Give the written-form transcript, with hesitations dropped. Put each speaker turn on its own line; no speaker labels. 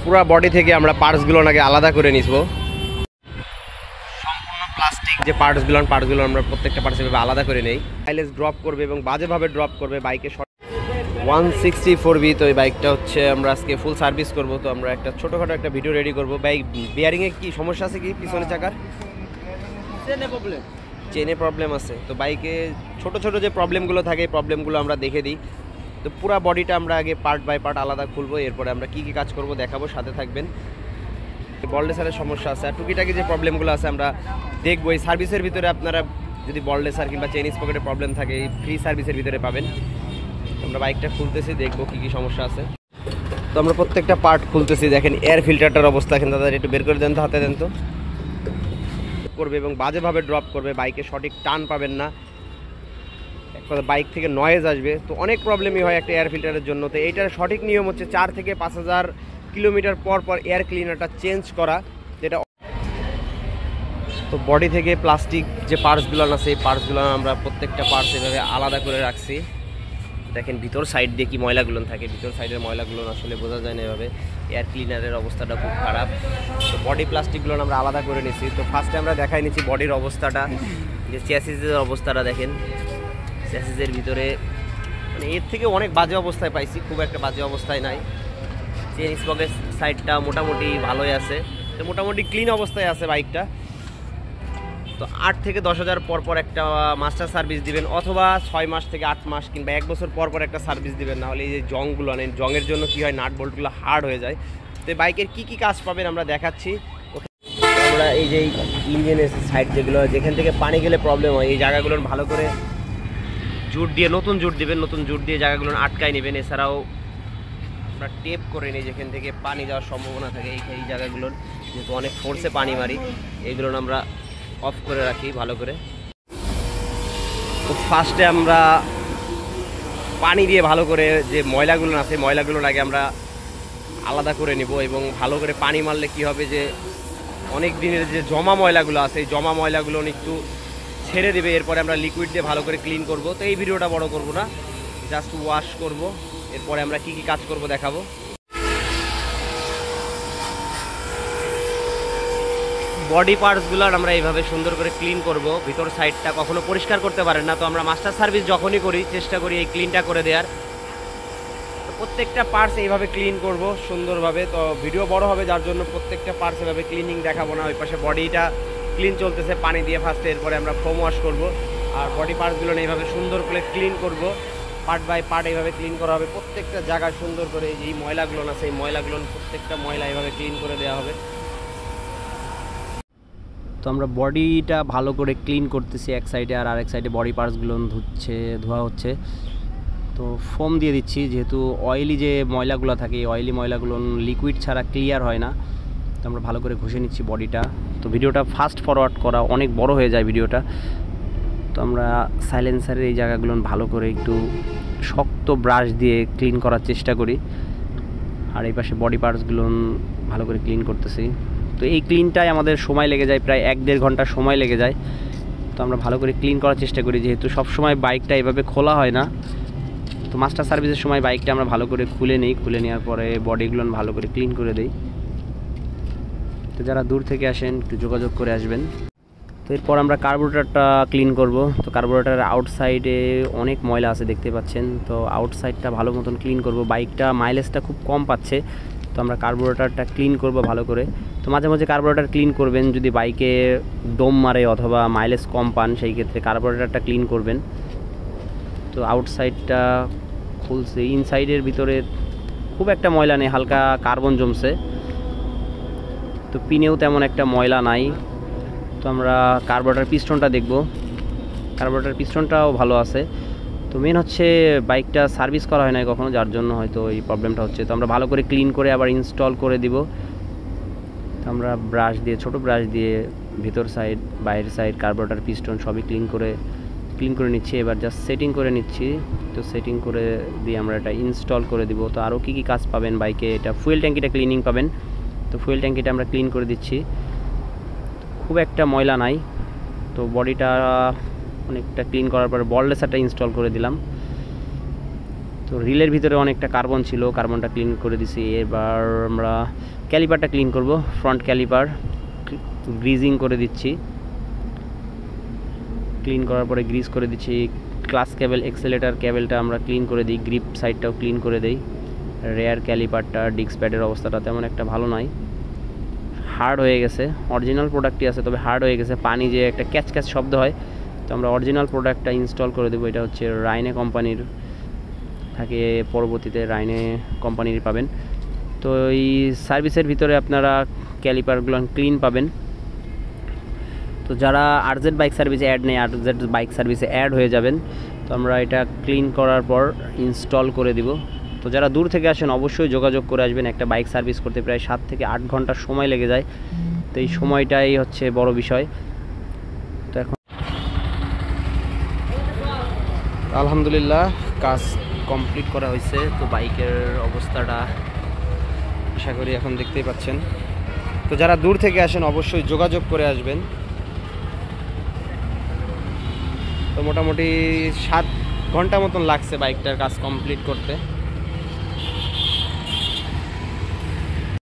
পুরো বডি থেকে আমরা পার্টসগুলো আগে আলাদা করে নিব। সম্পূর্ণ প্লাস্টিক যে পার্টসগুলো আমরা প্রত্যেকটা পার্টস এভাবে আলাদা করে নেই। মাইলেজ ড্রপ করবে এবং বাজেভাবে ড্রপ করবে বাইকে 164B। তো এই বাইকটা হচ্ছে আমরা আজকে ফুল সার্ভিস করব। তো আমরা একটা ছোটোখাটো একটা ভিডিও রেডি করবো। বাইক বিয়ারিংয়ে কি সমস্যা আছে, কি পিছনের চাকার চেনে প্রবলেম আছে। তো বাইকে ছোট ছোট যে প্রবলেমগুলো থাকে এই প্রবলেমগুলো আমরা দেখে দিই। তো পুরো বডিটা আমরা আগে পার্ট বাই পার্ট আলাদা খুলবো, এরপরে আমরা কি কি কাজ করব দেখাবো, সাথে থাকবেন। বলডেসারের সমস্যা আছে আর টুকিটাকি যে প্রবলেমগুলো আছে আমরা দেখবো। এই সার্ভিসের ভিতরে আপনারা যদি বলডেসার কিংবা চেইন স্পকেটের প্রবলেম থাকে এই ফ্রি সার্ভিসের ভিতরে পাবেন। আমরা বাইকটা খুলতেছি, দেখবো কি কি সমস্যা আছে। তো আমরা প্রত্যেকটা পার্ট খুলতেছি। দেখেন এয়ার ফিল্টারটার অবস্থা এখন দাদা একটু বের করে দেন তো, হাতে দেন তো। করবে এবং বাজেভাবে ড্রপ করবে, বাইকে সঠিক টান পাবেন না, বাইক থেকে নয়েজ আসবে। তো অনেক প্রবলেমই হয় একটা এয়ার ফিল্টারের জন্য। তো এইটার সঠিক নিয়ম হচ্ছে 4 থেকে 5000 কিলোমিটার পর পর এয়ার ক্লিনারটা চেঞ্জ করা, যেটা। তো বডি থেকে প্লাস্টিক যে পার্টসগুলো আছে এই পার্টসগুলো আমরা প্রত্যেকটা পার্টস এভাবে আলাদা করে রাখছি। দেখেন ভিতর সাইড দিয়ে কি ময়লাগুলো থাকে, ভিতর সাইডের ময়লাগুলো আসলে বোঝা যায় না এভাবে। এয়ার ক্লিনারের অবস্থাটা খুব খারাপ। তো বডি প্লাস্টিকগুলো আমরা আলাদা করে নিচ্ছি। তো ফার্স্টে আমরা দেখাই নিচ্ছি বডির অবস্থাটা, যে চ্যাসিসের অবস্থাটা দেখেন। চ্যাসিসের ভিতরে মানে এর থেকে অনেক বাজে অবস্থায় পাইছি, খুব একটা বাজে অবস্থায় নাই। চেইন স্পকের সাইডটা মোটামুটি ভালোই আছে, তো মোটামুটি ক্লিন অবস্থায় আছে বাইকটা। তো 8 থেকে 10,000 পর পর একটা মাস্টার সার্ভিস দিবেন, অথবা 6 মাস থেকে 8 মাস কিংবা 1 বছর পর পর একটা সার্ভিস দিবেন। নাহলে এই যে জংগুলো নেন, জংয়ের জন্য কী হয়, নাট বোল্টগুলো হার্ড হয়ে যায়। তো বাইকের কী কী কাজ পাবেন আমরা দেখাচ্ছি। আমরা এই যে ইঞ্জিনের সাইড যেগুলো যেখান থেকে পানি গেলে প্রবলেম হয় এই জায়গাগুলো ভালো করে জুট দিয়ে, নতুন জুট দিবেন, নতুন জুট দিয়ে জায়গাগুলো আটকায় নেবেন। এছাড়াও আমরা টেপ করে নিই যেখান থেকে পানি যাওয়ার সম্ভাবনা থাকে এই জায়গাগুলোর, যেহেতু অনেক ফোর্সে পানি মারি, এইগুলো আমরা অফ করে রাখি ভালো করে। তো ফার্স্টে আমরা পানি দিয়ে ভালো করে যে ময়লাগুলো আছে ময়লাগুলো আগে আমরা আলাদা করে নিব। এবং ভালো করে পানি মারলে কি হবে, যে অনেক দিনের যে জমা ময়লাগুলো আছে এই জমা ময়লাগুলো একটু ছেড়ে দেবে। এরপরে আমরা লিকুইড দিয়ে ভালো করে ক্লিন করব। তো এই ভিডিওটা বড় করব না, জাস্ট ওয়াশ করব। এরপরে আমরা কি কি কাজ করব দেখাবো। বডি পার্টসগুলো আমরা এইভাবে সুন্দর করে ক্লিন করব। ভিতর সাইডটা কখনো পরিষ্কার করতে পারেন না। তো আমরা মাস্টার সার্ভিস যখনই করি চেষ্টা করি এই ক্লিনটা করে দেওয়ার। তো প্রত্যেকটা পার্টস এইভাবে ক্লিন করব সুন্দরভাবে। তো ভিডিও বড় হবে যার জন্য প্রত্যেকটা পার্টস এভাবে ক্লিনিং দেখাবো না। ওই পাশে বডিটা ক্লিন চলতেছে পানি দিয়ে ফার্স্টে, এরপরে আমরা ফোম ওয়াশ করব। আর বডি পার্টসগুলো এইভাবে সুন্দর করে ক্লিন করব, পার্ট বাই পার্ট এইভাবে ক্লিন করা হবে। প্রত্যেকটা জায়গা সুন্দর করে এই ময়লাগুলো আছে এই ময়লাগুলো প্রত্যেকটা ময়লা এইভাবে ক্লিন করে দেওয়া হবে। তো আমরা বডিটা ভালো করে ক্লিন করতেছি এক সাইডে, আর আরেক সাইডে বডি পার্টসগুলো ধোয়া হচ্ছে। তো ফোম দিয়ে দিচ্ছি, যেহেতু অয়েলি যে ময়লাগুলো থাকে এই অয়েলি ময়লাগুলো লিকুইড ছাড়া ক্লিয়ার হয় না। তো আমরা ভালো করে ঘষে নিচ্ছি বডিটা। তো ভিডিওটা ফাস্ট ফরওয়ার্ড করা, অনেক বড় হয়ে যায় ভিডিওটা। তো আমরা সাইলেন্সারের এই জায়গাগুলো ভালো করে একটু শক্ত ব্রাশ দিয়ে ক্লিন করার চেষ্টা করি। আর এই পাশে বডি পার্টসগুলো ভালো করে ক্লিন করতেছি। তো এই ক্লিনটাই আমাদের সময় লেগে যায়, প্রায় 1-1.5 ঘন্টা সময় লেগে যায়। তো আমরা ভালো করে ক্লিন করার চেষ্টা করি, যেহেতু সব সময় বাইকটা এভাবে খোলা হয় না। তো মাস্টার সার্ভিসের সময় বাইকটা আমরা ভালো করে খুলে নিই, খুলে নেওয়ার পরে বডিগুলো ভালো করে ক্লিন করে দিই। তো যারা দূর থেকে আসেন একটু যোগাযোগ করে আসবেন। তো এরপর আমরা কার্বোরেটরটা ক্লিন করব। তো কার্বোরেটরের আউটসাইডে অনেক ময়লা আছে দেখতে পাচ্ছেন। তো আউটসাইডটা ভালো মতন ক্লিন করব। বাইকটা মাইলেজটা খুব কম পাচ্ছে, তো আমরা কার্বোরেটরটা ক্লিন করব ভালো করে। তো মাঝে মাঝে কার্বোরেটর ক্লিন করবেন, যদি বাইকে দম মারে অথবা মাইলেজ কম পান সেই ক্ষেত্রে কার্বোরেটরটা ক্লিন করবেন। তো আউটসাইডটা খুলছে, ইনসাইডের ভিতরে খুব একটা ময়লা নেই, হালকা কার্বন জমছে। তো পিনেও তেমন একটা ময়লা নাই। তো আমরা কার্বোরেটর পিস্টনটা দেখব। কার্বোরেটর পিস্টনটাও ভালো আছে। তো মেন হচ্ছে বাইকটা সার্ভিস করা হয় না কখনো, যার জন্য হয়তো এই প্রবলেমটা হচ্ছে। তো আমরা ভালো করে ক্লিন করে আবার ইনস্টল করে দিব। তো আমরা ব্রাশ দিয়ে, ছোট ব্রাশ দিয়ে ভিতর সাইড বাইরের সাইড কার্বোরেটর পিস্টন সবই ক্লিন করে নিচ্ছি। এবার জাস্ট সেটিং করে নিচ্ছি। তো সেটিং করে দিয়ে আমরা এটা ইনস্টল করে দিব। তো আরও কী কী কাজ পাবেন বাইকে, এটা ফুয়েল ট্যাঙ্কিটা ক্লিনিং পাবেন। তো ফুয়েল ট্যাঙ্কিটা আমরা ক্লিন করে দিচ্ছি, খুব একটা ময়লা নাই। তো বডিটা অনেকটা ক্লিন করার পরে বল রেসারটা ইনস্টল করে দিলাম।
তো রিলের ভিতরে অনেকটা কার্বন ছিল, কার্বনটা ক্লিন করে দিছি। এবার আমরা ক্যালিপারটা ক্লিন করব। ফ্রন্ট ক্যালিপার গ্রিজিং করে দিচ্ছি, ক্লিন করার পরে গ্রিজ করে দিচ্ছি। ক্লাস কেবল, এক্সেলেটার কেবলটা আমরা ক্লিন করে দিই, গ্রিপ সাইডটাও ক্লিন করে দেই। রেয়ার ক্যালিপারটা, ডিস্ক প্যাডের অবস্থাটা তেমন একটা ভালো নয়, হার্ড হয়ে গেছে। অরিজিনাল প্রোডাক্টই আছে, তবে হার্ড হয়ে গেছে। পানি যে একটা ক্যাচ ক্যাচ শব্দ হয়, তো আমরা অরিজিনাল প্রোডাক্টটা ইনস্টল করে দেবো। এটা হচ্ছে রাইনে কোম্পানির থাকে, পরবর্তীতে রাইনে কোম্পানির পাবেন। তো এই সার্ভিসের ভিতরে আপনারা ক্যালিপারগুলো ক্লিন পাবেন। তো যারা আরজেড বাইক সার্ভিসে অ্যাড নেই, আরজেড বাইক সার্ভিসে অ্যাড হয়ে যাবেন। তো আমরা এটা ক্লিন করার পর ইনস্টল করে দিব। তো যারা দূর থেকে আসেন অবশ্যই যোগাযোগ করে আসবেন। একটা বাইক সার্ভিস করতে প্রায় 7 থেকে 8 ঘন্টা সময় লেগে যায়, তো এই সময়টাই হচ্ছে বড় বিষয়। তো এখন
আলহামদুলিল্লাহ কাজ কমপ্লিট করা হয়েছে। তো বাইকের অবস্থাটা আশা করি এখন দেখতেই পাচ্ছেন। তো যারা দূর থেকে আসেন অবশ্যই যোগাযোগ করে আসবেন। তো মোটামুটি 7 ঘন্টা মতন লাগছে বাইকটার কাজ কমপ্লিট করতে।